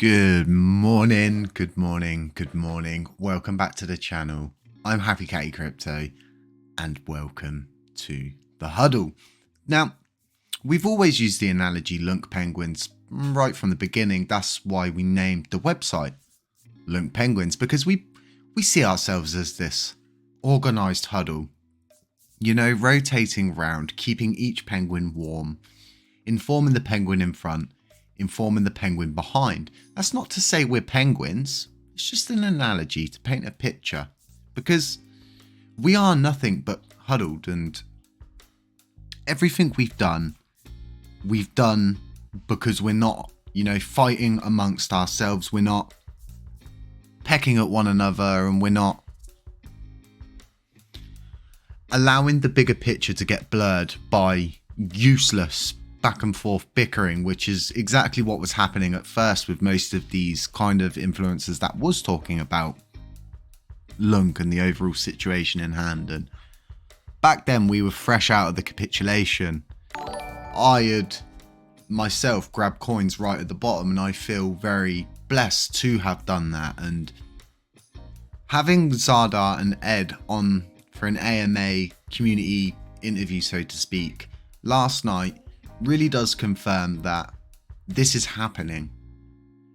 Good morning, good morning, good morning. Welcome back to the channel. I'm Happy Catty Crypto and welcome to the huddle. Now, we've always used the analogy LUNCPenguins right from the beginning. That's why we named the website LUNCPenguins, because we see ourselves as this organized huddle, you know, rotating round, keeping each penguin warm, informing the penguin in front, informing the penguin behind. That's not to say we're penguins. It's just an analogy to paint a picture, because we are nothing but huddled, and everything we've done because we're not, you know, fighting amongst ourselves. We're not pecking at one another, and we're not allowing the bigger picture to get blurred by useless back and forth bickering, which is exactly what was happening at first with most of these kind of influencers that was talking about Lunk and the overall situation in hand. And back then we were fresh out of the capitulation. I had myself grabbed coins right at the bottom, and I feel very blessed to have done that. And having Zadar and Ed on for an AMA community interview, so to speak, last night really does confirm that this is happening.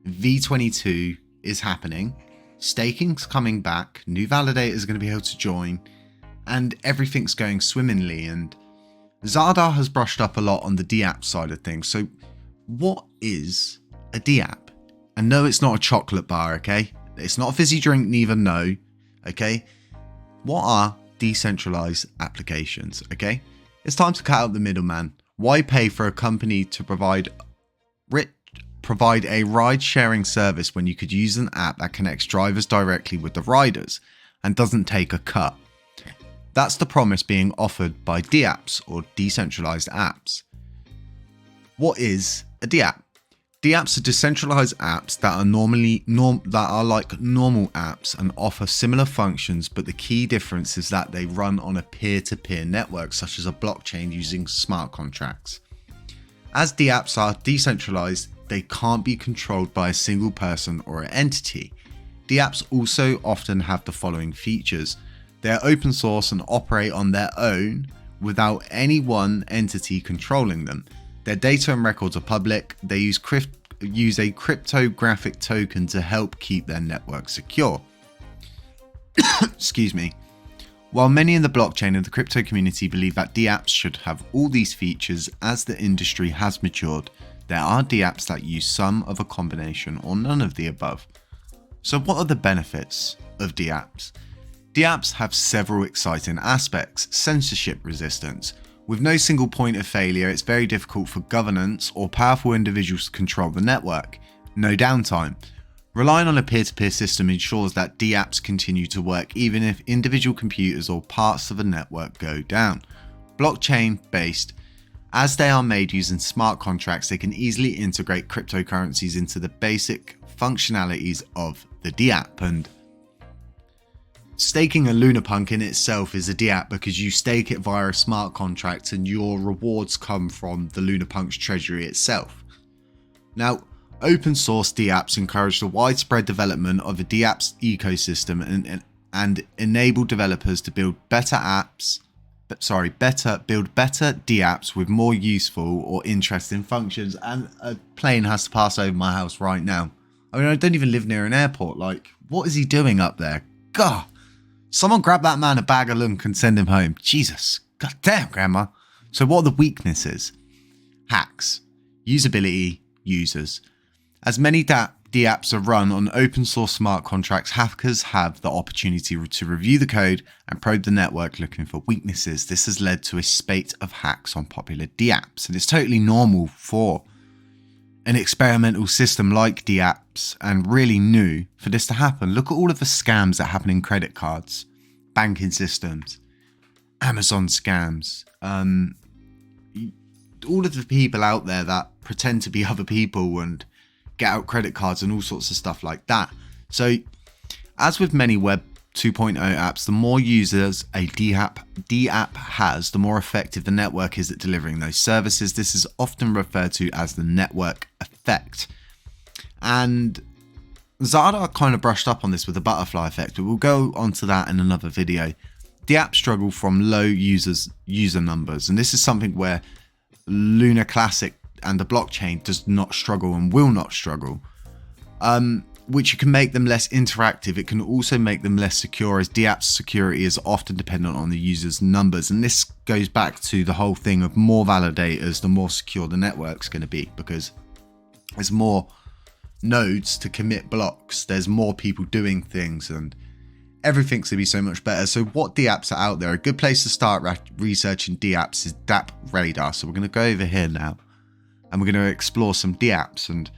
V22 is happening. Staking's coming back. New validators are going to be able to join, and everything's going swimmingly. And Zadar has brushed up a lot on the Dapps side of things. So what is a Dapp? And no, it's not a chocolate bar, okay? It's not a fizzy drink, neither, no, okay? What are decentralized applications, okay? It's time to cut out the middleman. Why pay for a company to provide a ride-sharing service when you could use an app that connects drivers directly with the riders and doesn't take a cut? That's the promise being offered by Dapps, or decentralized apps. What is a Dapp? Dapps are decentralized apps that are like normal apps and offer similar functions, but the key difference is that they run on a peer-to-peer network, such as a blockchain using smart contracts. As Dapps are decentralized, they can't be controlled by a single person or entity. Dapps also often have the following features. They are open source and operate on their own without any one entity controlling them. Their data and records are public. They use a cryptographic token to help keep their network secure. Excuse me. While many in the blockchain and the crypto community believe that Dapps should have all these features as the industry has matured, there are Dapps that use some of a combination or none of the above. So what are the benefits of Dapps? Dapps have several exciting aspects. Censorship resistance. With no single point of failure, it's very difficult for governance or powerful individuals to control the network. No downtime. Relying on a peer-to-peer system ensures that Dapps continue to work even if individual computers or parts of a network go down. Blockchain-based. As they are made using smart contracts, they can easily integrate cryptocurrencies into the basic functionalities of the Dapp. And staking a LUNAPunk itself is a Dapp because you stake it via a smart contract and your rewards come from the LUNAPunk's treasury itself. Now, open source Dapps encourage the widespread development of a Dapps ecosystem and enable developers to build better Dapps with more useful or interesting functions. And a plane has to pass over my house right now. I mean, I don't even live near an airport. Like, what is he doing up there? God. Someone grab that man a bag of lunk and send him home. Jesus. God damn, Grandma. So what are the weaknesses? Hacks. Usability. Users. As many Dapps are run on open source smart contracts, hackers have the opportunity to review the code and probe the network looking for weaknesses. This has led to a spate of hacks on popular Dapps, and it's totally normal for an experimental system like Dapps, and really new, for this to happen. Look at all of the scams that happen in credit cards, banking systems, Amazon scams, all of the people out there that pretend to be other people and get out credit cards and all sorts of stuff like that. So as with many Web 2.0 apps, the more users a Dapp has, the more effective the network is at delivering those services. This is often referred to as the network effect. And Zada kind of brushed up on this with the butterfly effect, but we'll go onto that in another video. The apps struggle from low user numbers, and this is something where LUNACLASSIC and the blockchain does not struggle and will not struggle. Which you can make them less interactive. It can also make them less secure, as DApp's security is often dependent on the user's numbers. And this goes back to the whole thing of more validators, the more secure the network's going to be, because there's more nodes to commit blocks. There's more people doing things, and everything's going to be so much better. So what DApps are out there? A good place to start researching DApps is Dapps Radar. So we're going to go over here now, and we're going to explore some DApps. And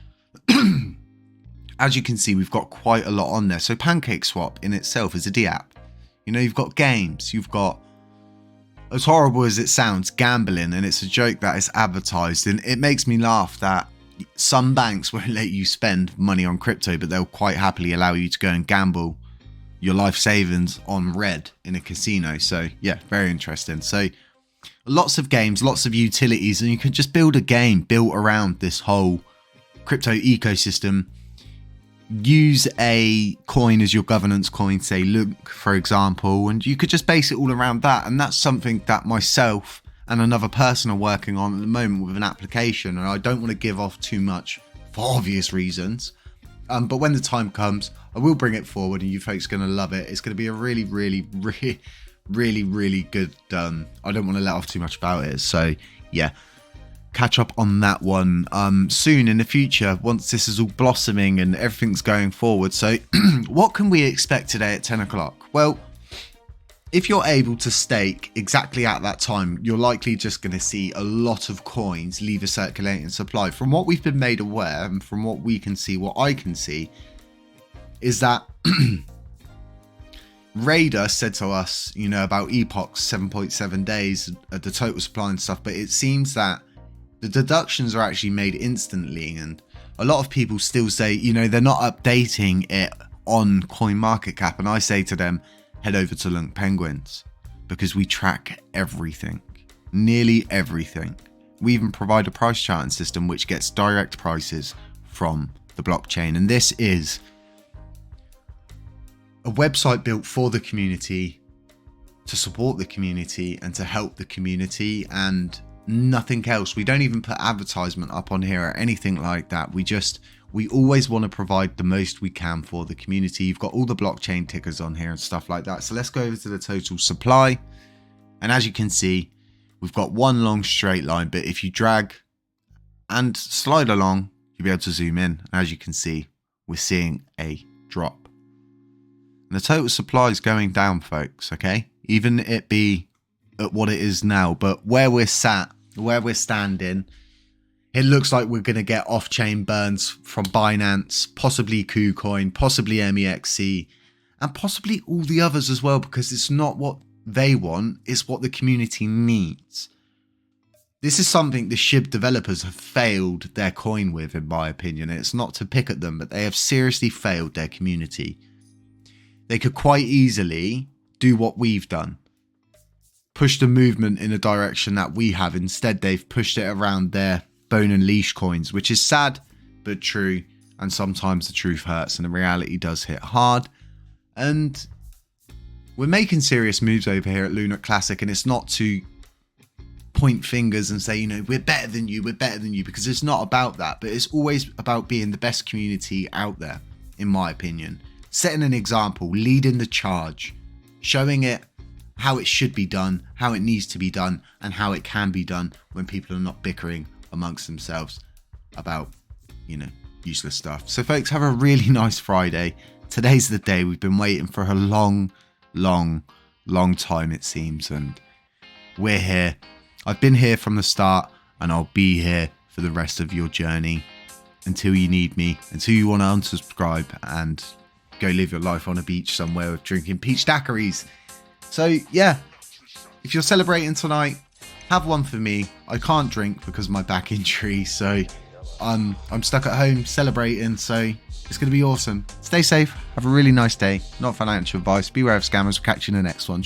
as you can see, we've got quite a lot on there. So PancakeSwap in itself is a DApp. You know, you've got games, you've got, as horrible as it sounds, gambling, and it's a joke that is advertised. And it makes me laugh that some banks won't let you spend money on crypto, but they'll quite happily allow you to go and gamble your life savings on red in a casino. So yeah, very interesting. So lots of games, lots of utilities, and you can just build a game built around this whole crypto ecosystem. Use a coin as your governance coin, say LUNC, for example, and you could just base it all around that. And that's something that myself and another person are working on at the moment with an application, and I don't want to give off too much for obvious reasons, but when the time comes, I will bring it forward, and you folks are going to love it. It's going to be a really good, I don't want to let off too much about it, so yeah, catch up on that one soon in the future, once this is all blossoming and everything's going forward. So what can we expect today at 10 o'clock? Well, if you're able to stake exactly at that time, you're likely just going to see a lot of coins leave a circulating supply. From what we've been made aware, and from what we can see, what I can see, is that Raider said to us, you know, about epochs, 7.7 days at the total supply and stuff, but it seems that the deductions are actually made instantly, and a lot of people still say, you know, they're not updating it on CoinMarketCap, and I say to them, head over to LUNCPenguins, because we track everything, nearly everything. We even provide a price charting system which gets direct prices from the blockchain, and this is a website built for the community, to support the community and to help the community, and nothing else. We don't even put advertisement up on here or anything like that. We always want to provide the most we can for the community. You've got all the blockchain tickers on here and stuff like that. So let's go over to the total supply, and as you can see, we've got one long straight line, but if you drag and slide along, you'll be able to zoom in. As you can see, we're seeing a drop, and the total supply is going down, folks. Okay, even it be at what it is now, but where we're standing, it looks like we're going to get off-chain burns from Binance, possibly KuCoin, possibly MEXC, and possibly all the others as well, because it's not what they want, it's what the community needs. This is something the SHIB developers have failed their coin with, in my opinion. It's not to pick at them, but they have seriously failed their community. They could quite easily do what we've done, push the movement in a direction that we have. Instead, they've pushed it around their bone and leash coins, which is sad but true, and sometimes the truth hurts and the reality does hit hard. And we're making serious moves over here at LUNACLASSIC, and it's not to point fingers and say, you know, we're better than you, because it's not about that, but it's always about being the best community out there, in my opinion. Setting an example, leading the charge, showing it how it should be done, how it needs to be done, and how it can be done when people are not bickering amongst themselves about, you know, useless stuff. So folks, have a really nice Friday. Today's the day. We've been waiting for a long time, it seems, and we're here. I've been here from the start, and I'll be here for the rest of your journey until you need me, until you want to unsubscribe and go live your life on a beach somewhere with drinking peach daiquiris. So yeah, if you're celebrating tonight, have one for me. I can't drink because of my back injury, so I'm stuck at home celebrating, so it's going to be awesome. Stay safe, have a really nice day. Not financial advice, beware of scammers. We'll catch you in the next one.